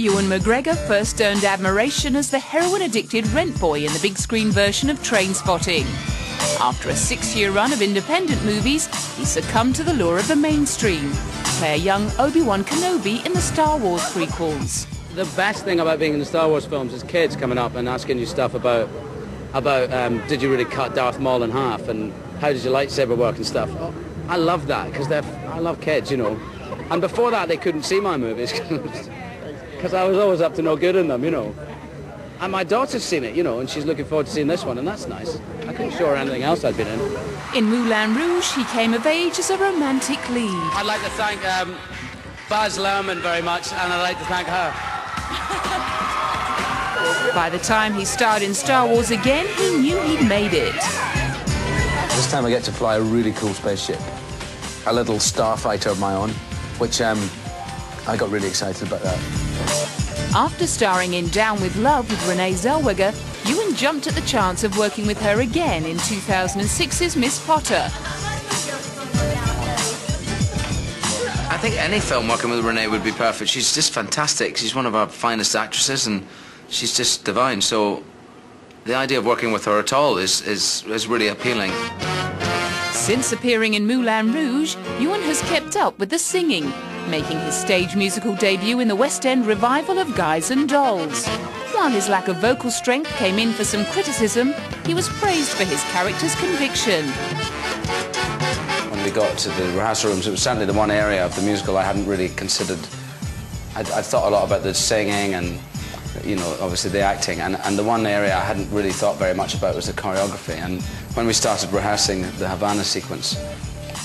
Ewan McGregor first earned admiration as the heroin-addicted rent boy in the big-screen version of Trainspotting. After a 6-year run of independent movies, he succumbed to the lure of the mainstream to play a young Obi-Wan Kenobi in the Star Wars prequels. The best thing about being in the Star Wars films is kids coming up and asking you stuff about did you really cut Darth Maul in half and how did your lightsaber work and stuff. I love that because I love kids, you know. And before that, they couldn't see my movies because I was always up to no good in them, you know. And my daughter's seen it, you know, and she's looking forward to seeing this one, and that's nice. I couldn't show her anything else I'd been in. In Moulin Rouge, he came of age as a romantic lead. I'd like to thank Baz Luhrmann very much, and I'd like to thank her. By the time he starred in Star Wars again, he knew he'd made it. This time I get to fly a really cool spaceship, a little starfighter of my own, which I got really excited about that. After starring in Down with Love with Renee Zellweger, Ewan jumped at the chance of working with her again in 2006's Miss Potter. I think any film working with Renee would be perfect. She's just fantastic. She's one of our finest actresses and she's just divine. So the idea of working with her at all is really appealing. Since appearing in Moulin Rouge, Ewan has kept up with the singing, making his stage musical debut in the West End revival of Guys and Dolls. While his lack of vocal strength came in for some criticism, he was praised for his character's conviction. When we got to the rehearsal rooms, it was certainly the one area of the musical I hadn't really considered. I'd thought a lot about the singing and, you know, obviously the acting, and the one area I hadn't really thought very much about was the choreography. And when we started rehearsing the Havana sequence,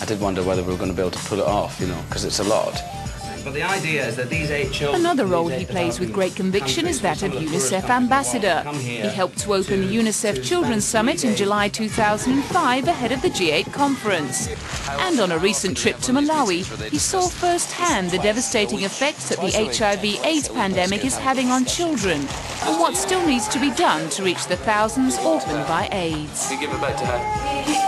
I did wonder whether we were going to be able to pull it off, you know, because it's a lot. But the idea is that these 8 children... Another role he plays with great conviction is that of UNICEF ambassador. He helped to open the UNICEF Children's Summit in July 2005 ahead of the G8 conference. And on a recent trip to Malawi, he saw firsthand the devastating effects that the HIV/AIDS pandemic is having on children and what still needs to be done to reach the thousands orphaned by AIDS. You give it back to her.